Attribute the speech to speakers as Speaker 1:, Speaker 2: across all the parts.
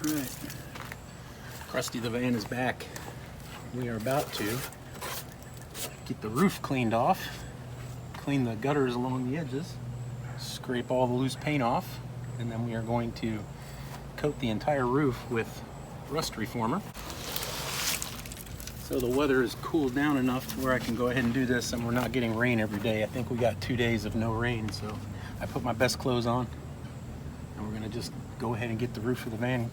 Speaker 1: Alright, Krusty the van is back. We are about to get the roof cleaned off, clean the gutters along the edges, scrape all the loose paint off, and then we are going to coat the entire roof with rust reformer. So the weather has cooled down enough to where I can go ahead and do this, and we're not getting rain every day. I think we got 2 days of no rain, so I put my best clothes on, and we're gonna just go ahead and get the roof of the van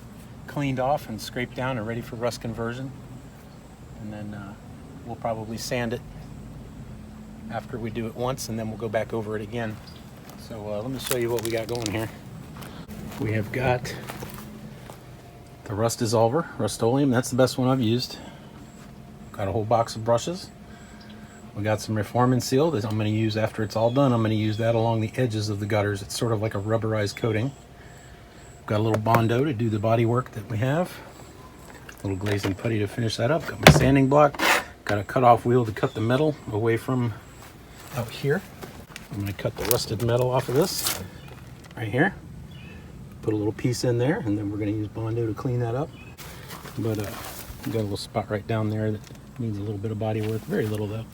Speaker 1: cleaned off and scraped down and ready for rust conversion. And then we'll probably sand it after we do it once, and then we'll go back over it again. So let me show you what we got going here. We have got the rust dissolver, Rustoleum. That's the best one I've used. Got a whole box of brushes. We got some Reform Seal that I'm going to use after it's all done. I'm going to use that along the edges of the gutters. It's sort of like a rubberized coating. Got a little Bondo to do the body work that we have. A little glazing putty to finish that up. Got my sanding block. Got a cut-off wheel to cut the metal away from out here. I'm going to cut the rusted metal off of this right here. Put a little piece in there, and then we're going to use Bondo to clean that up. But we got a little spot right down there that needs a little bit of body work. Very little though.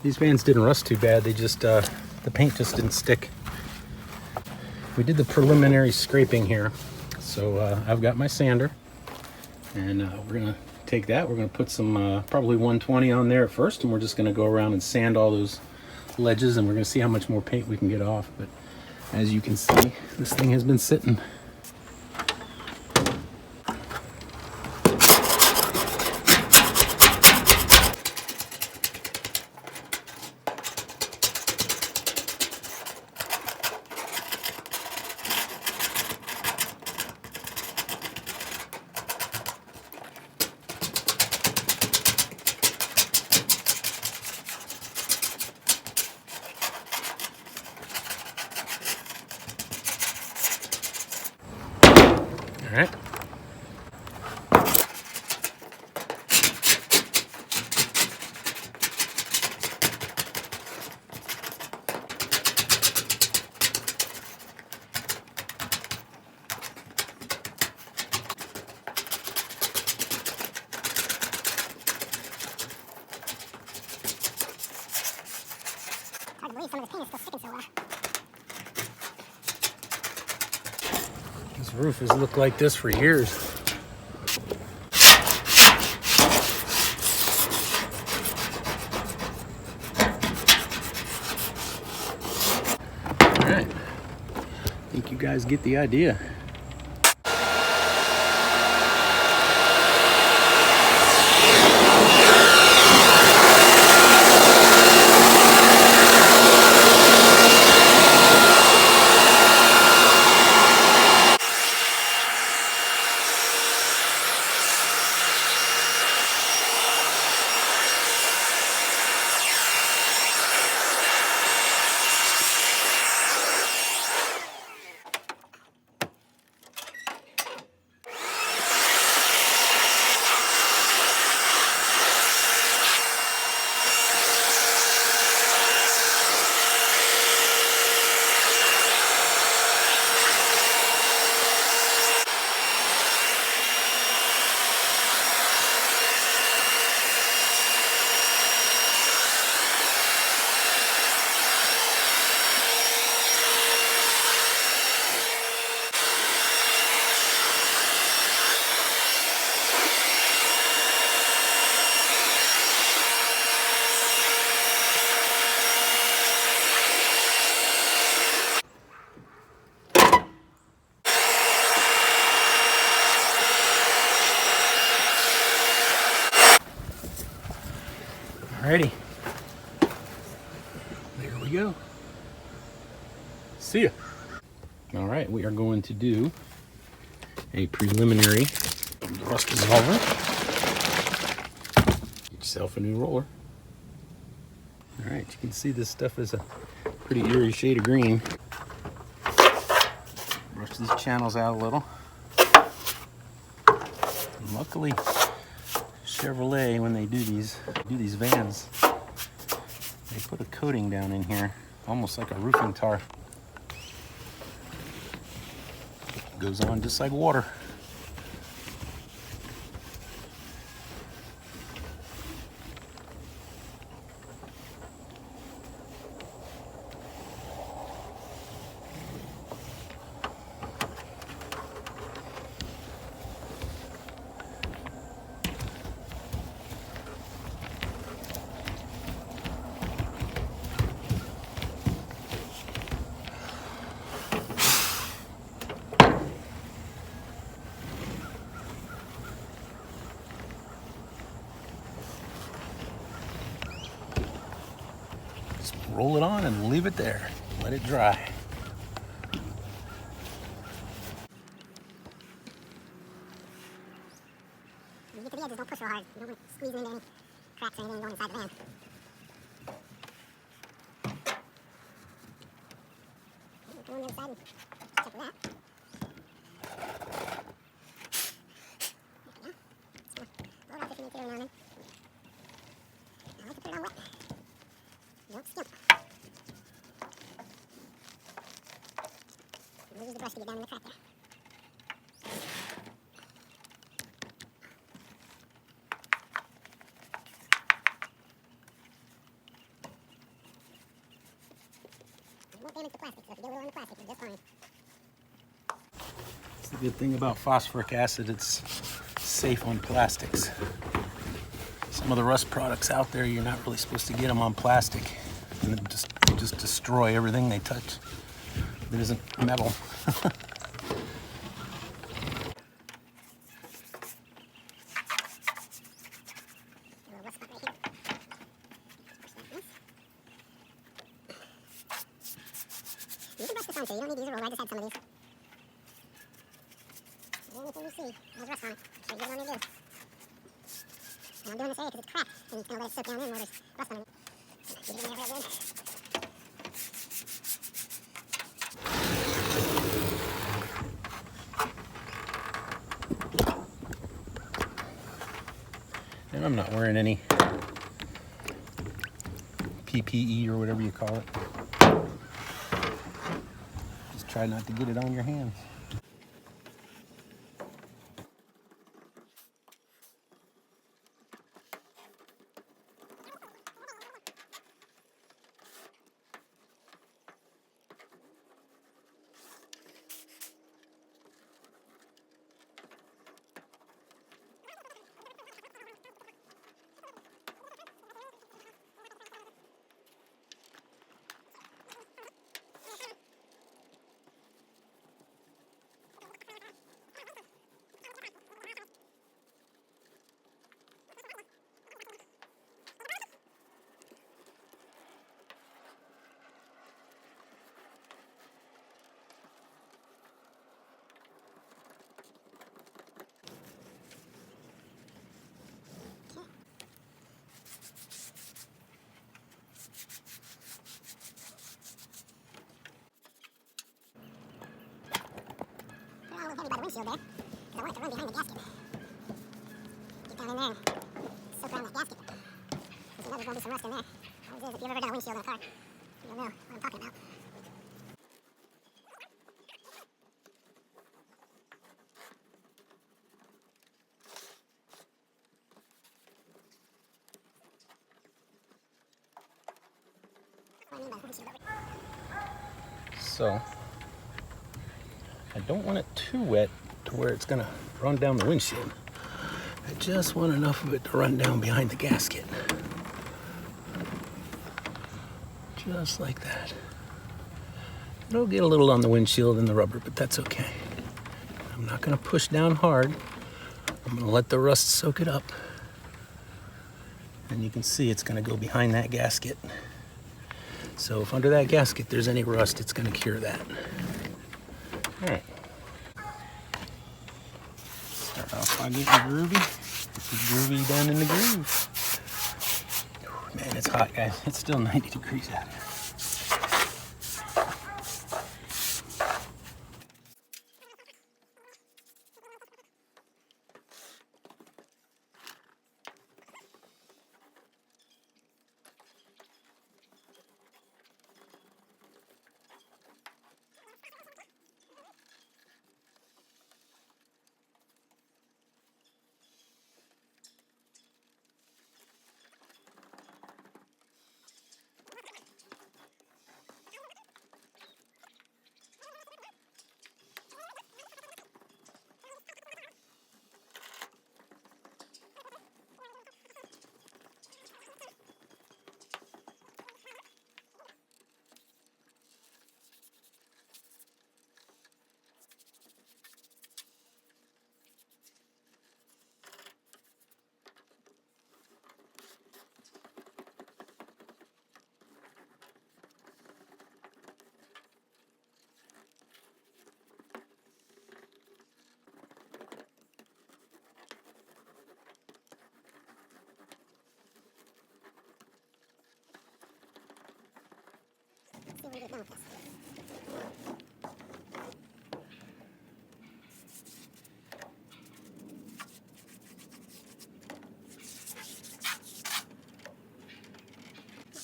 Speaker 1: These vans didn't rust too bad. They just the paint just didn't stick. We did the preliminary scraping here, so I've got my sander, and we're gonna take that. We're gonna put some probably 120 on there at first, and we're just gonna go around and sand all those ledges, and we're gonna see how much more paint we can get off. But as you can see, this thing has been sitting. All right.
Speaker 2: Hard to believe some of this paint is still sticking so well.
Speaker 1: This roof has looked like this for years. All right, I think you guys get the idea. Alrighty, there we go. See ya. All right, we are going to do a preliminary rust dissolver. Get yourself a new roller. All right, you can see this stuff is a pretty eerie shade of green. Brush these channels out a little. And luckily, Chevrolet, when they do these vans, they put a coating down in here, almost like a roofing tar. It goes on just like water. on and leave it there. Let it dry.
Speaker 2: When you get to the edges, don't push real hard. You don't want to squeeze into any cracks or anything going inside the van. Go on the other side and check that. Blow it out if you need to every now and then. I like to put it on wet. Don't skimp. We'll use the brush to get down in the crack there. It won't damage the plastic, so if you get a little on the plastic, you're just fine.
Speaker 1: It's the good thing about phosphoric acid, it's safe on plastics. Some of the rust products out there, you're not really supposed to get them on plastic. And they just destroy everything they touch that isn't metal.
Speaker 2: You can brush this on too. You don't need to use a roller. I just had some of these. Anything you see has rust on it, make sure you get it on there good. And I'm doing this area because it's cracked, and it's going to let it soak down in where there's rust on it. Get it in there real good.
Speaker 1: And I'm not wearing any PPE or whatever you call it. Just try not to get it on your hands.
Speaker 2: Put it on a little heavy by the windshield there, because I want it to run behind the gasket. Get down in there and soak around that gasket. Because you know there's going to be some rust in there. Always is if you've ever done a windshield in a car. You'll know what I'm talking about. What I mean by the windshield over.
Speaker 1: So, I don't want it too wet to where it's gonna run down the windshield. I just want enough of it to run down behind the gasket. Just like that. It'll get a little on the windshield and the rubber, but that's okay. I'm not gonna push down hard. I'm gonna let the rust soak it up. And you can see it's gonna go behind that gasket. So if under that gasket there's any rust, it's gonna cure that. All right. Start off by getting groovy. Get the groovy down in the groove. Whew, man, it's hot, guys. It's still 90 degrees out here.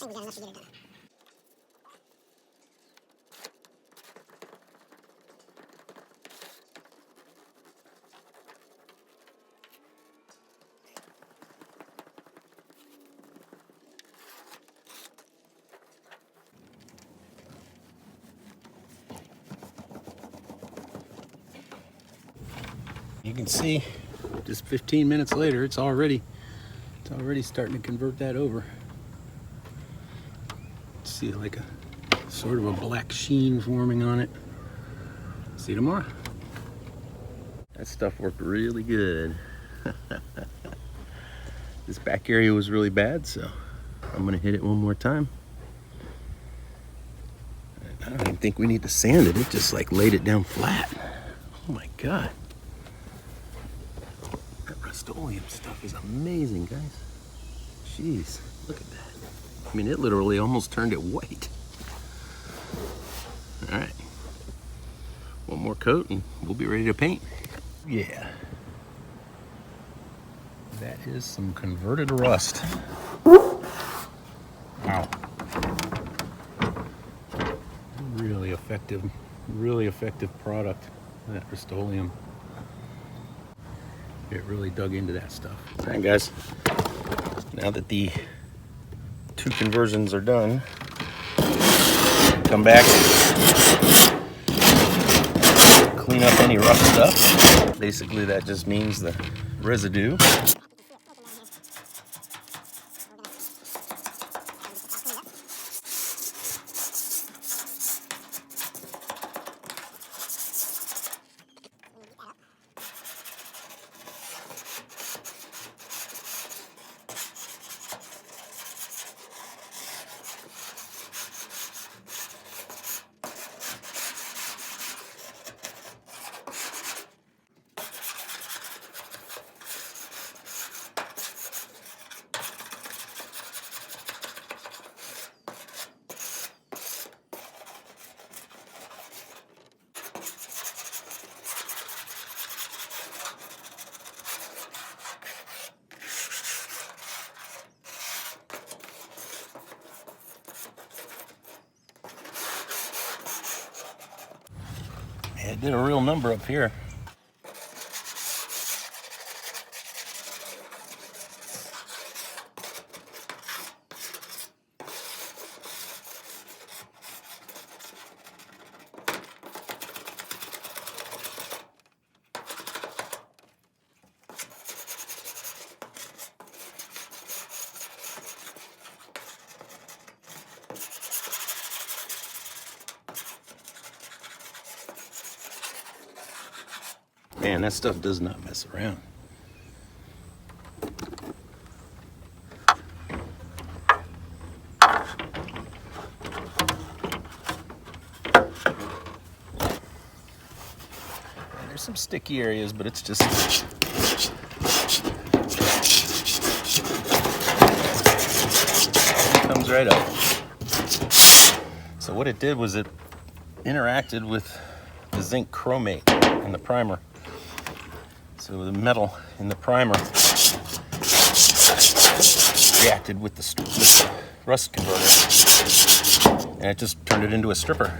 Speaker 2: we got enough to get it done.
Speaker 1: You can see just 15 minutes later, it's already starting to convert that over. See like a sort of a black sheen forming on it. See you tomorrow. That stuff worked really good. This back area was really bad, so I'm gonna hit it one more time. I don't even think we need to sand it. It just like laid it down flat. Oh my God. That Rustoleum stuff is amazing, guys. Jeez, look at that. I mean, it literally almost turned it white. All right, one more coat and we'll be ready to paint. Yeah, that is some converted rust. Wow. Really effective product, that Rustoleum. It really dug into that stuff. All right, guys, now that the 2 conversions are done, come back and clean up any rough stuff. Basically, that just means the residue. It did a real number up here. Man, that stuff does not mess around. There's some sticky areas, but it's just it comes right up. So what it did was it interacted with the zinc chromate in the primer. So the metal in the primer reacted with the rust converter, and it just turned it into a stripper.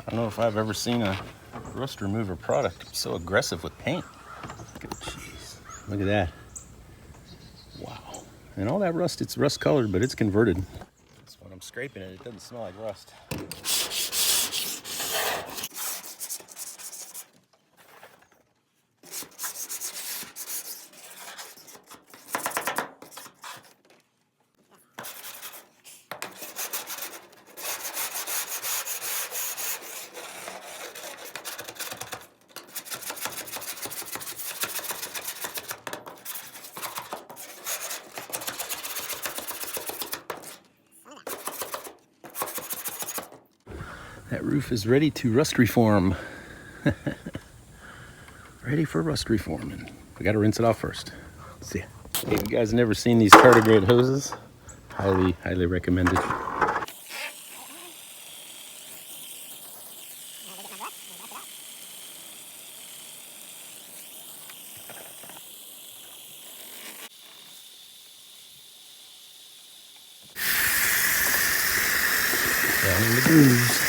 Speaker 1: I don't know if I've ever seen a rust remover product so aggressive with paint. Jeez, look at that. Wow. And all that rust, it's rust colored, but it's converted. That's when I'm scraping it, it doesn't smell like rust. That roof is ready to rust reform. Ready for rust reforming. We gotta rinse it off first. See ya. Hey, if you guys never seen these tardigrade hoses, highly recommended. Down in the grooves.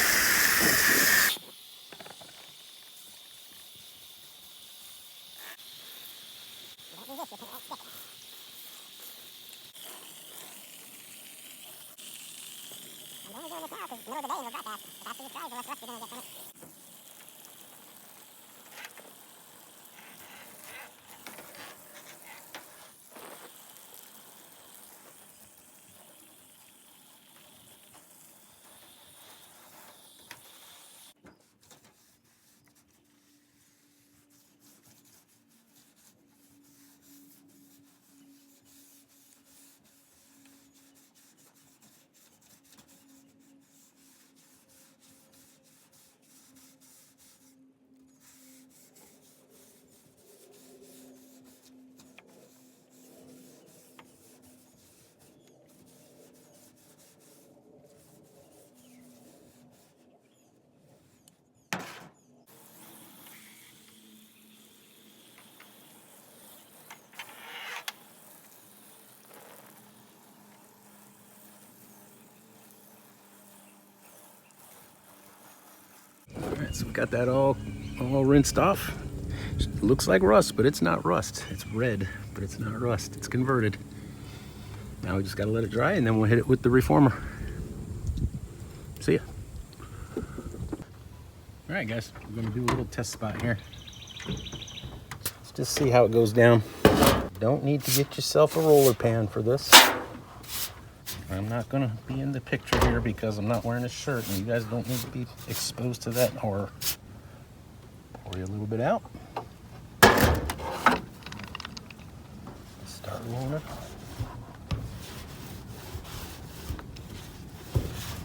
Speaker 1: Alright, so we got that all rinsed off. It looks like rust, but it's not rust. It's red, but it's not rust. It's converted. Now we just gotta let it dry and then we'll hit it with the reformer. See ya. Alright guys, we're gonna do a little test spot here. Let's just see how it goes down. Don't need to get yourself a roller pan for this. I'm not gonna be in the picture here because I'm not wearing a shirt and you guys don't need to be exposed to that horror. Pour you a little bit out. Start rolling it.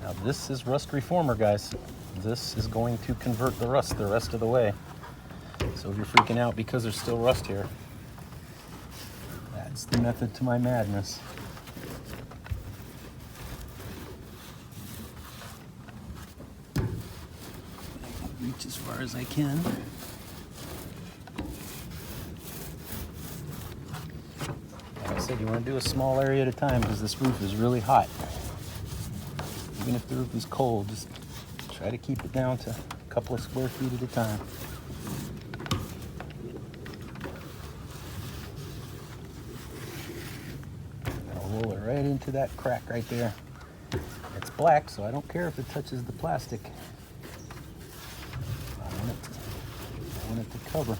Speaker 1: Now this is rust reformer, guys. This is going to convert the rust the rest of the way. So if you're freaking out because there's still rust here, that's the method to my madness. Reach as far as I can. Like I said, you want to do a small area at a time because this roof is really hot. Even if the roof is cold, just try to keep it down to a couple of square feet at a time. I'll roll it right into that crack right there. It's black, so I don't care if it touches the plastic. I want it to cover.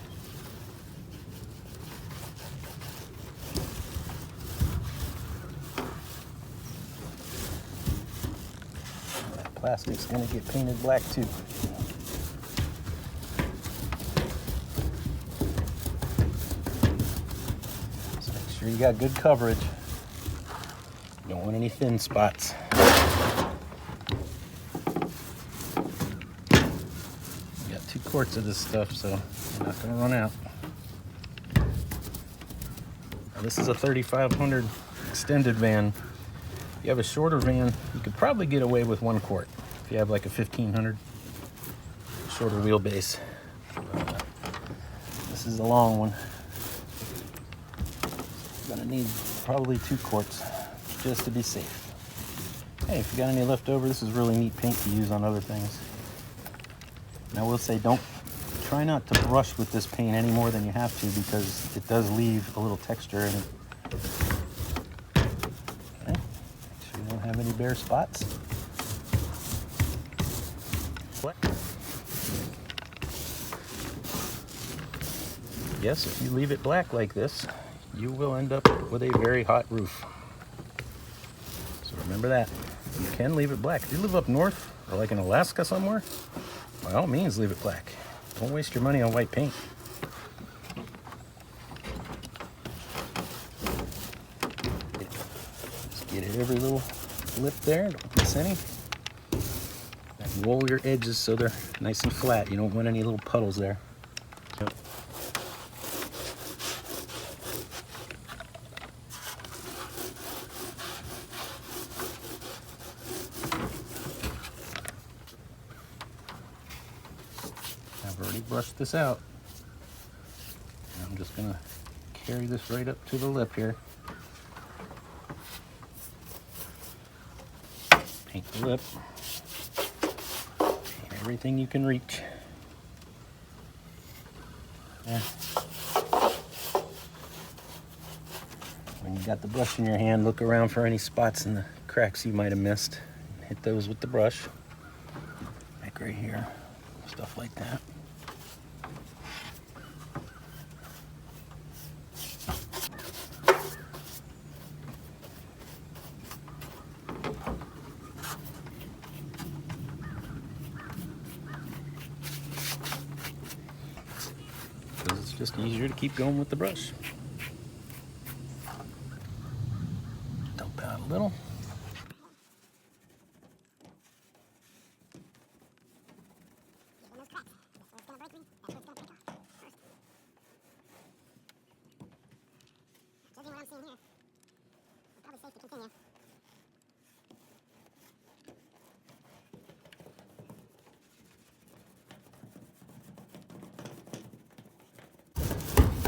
Speaker 1: That plastic's gonna get painted black too. So make sure you got good coverage. You don't want any thin spots. Got 2 quarts of this stuff, so I'm not gonna run out. Now, this is a 3500 extended van. If you have a shorter van, you could probably get away with 1 quart. If you have like a 1500 shorter wheelbase. This is a long one. You're gonna need probably 2 quarts just to be safe. Hey, if you got any left over, this is really neat paint to use on other things. And I will say, try not to brush with this paint any more than you have to, because it does leave a little texture in it. Okay. Make sure you don't have any bare spots. What? Yes, if you leave it black like this, you will end up with a very hot roof. So remember that. You can leave it black. If you live up north or like in Alaska somewhere, by all means leave it black. Don't waste your money on white paint. Just get every little lip there, don't miss any. And roll your edges so they're nice and flat. You don't want any little puddles there. Yep. I've already brushed this out. And I'm just gonna carry this right up to the lip here. Paint the lip. Paint everything you can reach. Yeah. When you got the brush in your hand, look around for any spots in the cracks you might have missed. Hit those with the brush. Like right here. Stuff like that. Because it's just easier to keep going with the brush. Dump out a little.
Speaker 2: Judging what I'm seeing here, it's probably safe to continue.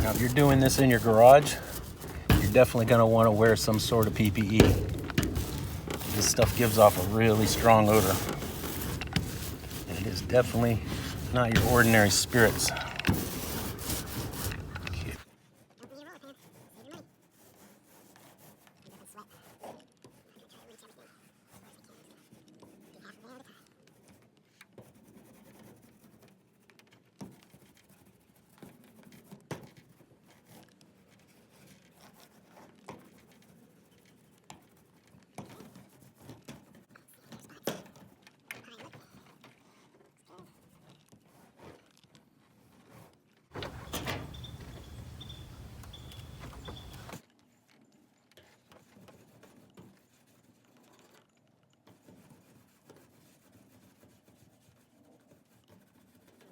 Speaker 1: Now, if you're doing this in your garage, you're definitely going to want to wear some sort of PPE. This stuff gives off a really strong odor. And it is definitely not your ordinary spirits.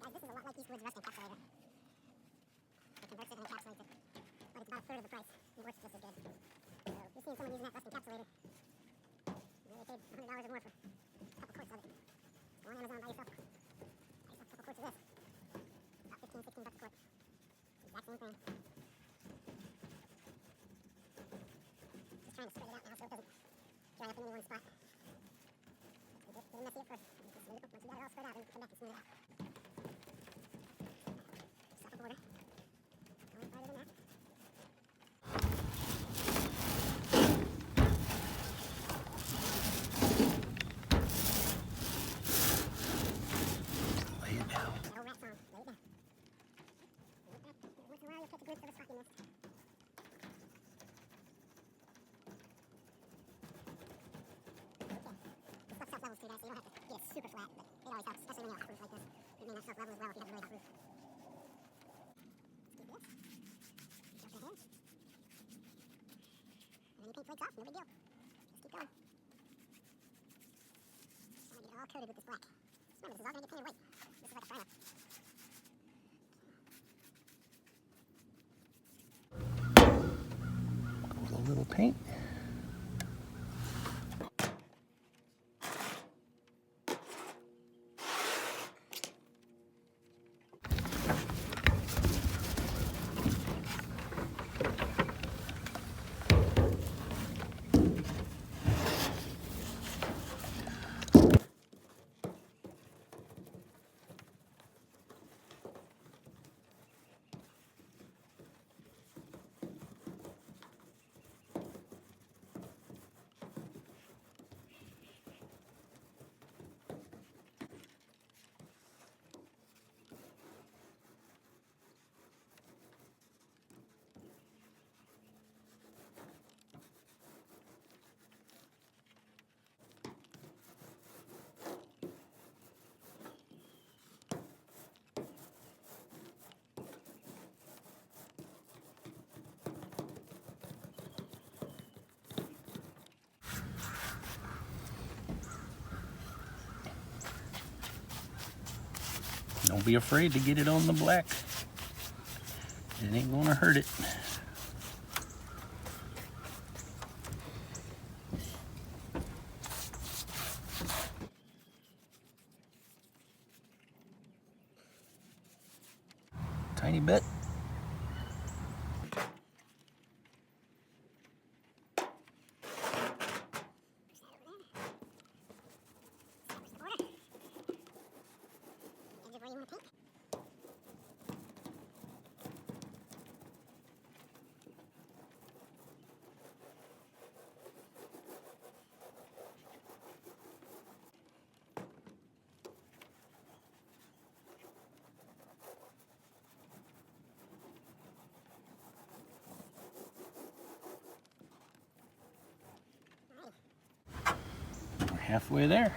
Speaker 2: Guys, this is a lot like Eastwood's rust encapsulator. It converts it and encapsulates it, but it's about a third of the price. It works just as good. So if you're seeing someone using that rust encapsulator, you know, they paid $100 or more for a couple quarts of it. Go on Amazon, buy yourself a couple quarts of this. About $15, $16 a quart. Exact same thing. Just trying to spread it out now so it doesn't dry up in any one spot. Get it messy at first. Just smooth it. Once you got it all spread out, then come back and smooth it out. Just up a border. Go any farther than that.
Speaker 1: Lay it down.
Speaker 2: No rat song. Lay it down. Once in a while you'll catch a glimpse of a spot you missed. This stuff self-levels too, guys, so you don't have to get it super flat, but it always helps, especially when you have a hot roof like this. It may not self-level as well if you have a really hot roof. Let's do this. Jump that in. And then you paint flakes off, no big deal. Just keep going. Trying to get it all coated with this black. Just remember, this is all going to get painted white. This is like a primer.
Speaker 1: Goes a little paint. Don't be afraid to get it on the black. It ain't gonna hurt it. Tiny bit. We're halfway there.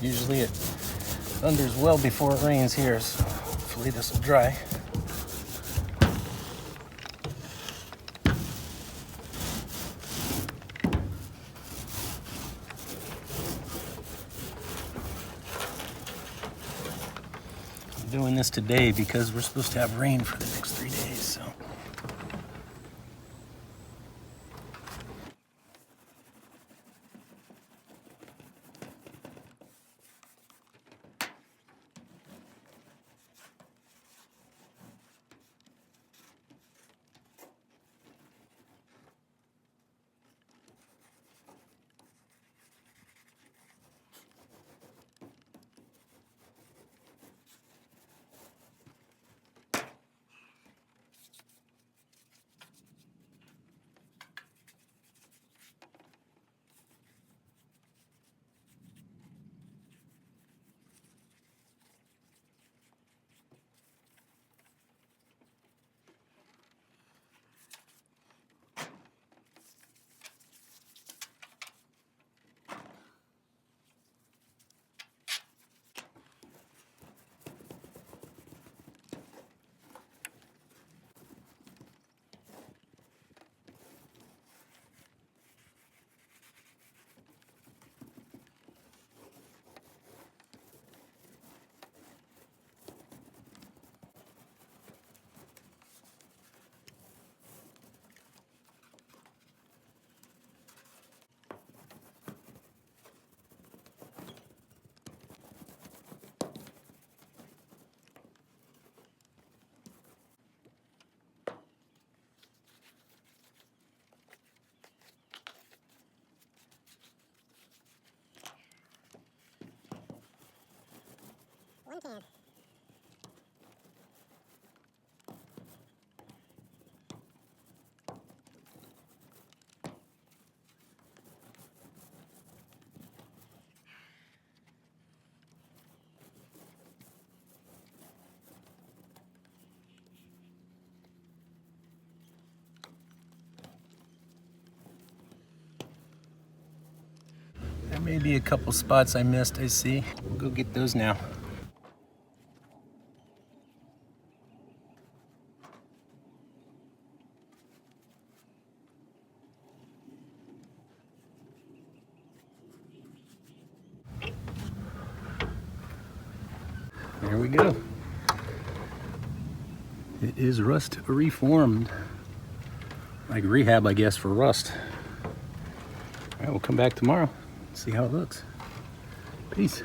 Speaker 1: Usually it thunders well before it rains here, so hopefully this will dry. I'm doing this today because we're supposed to have rain for the next 3 days, so.
Speaker 2: one can.
Speaker 1: There may be a couple spots I missed, I see. We'll go get those now. There we go. It is rust reformed. Like rehab, I guess, for rust. All right, we'll come back tomorrow, see how it looks. Peace.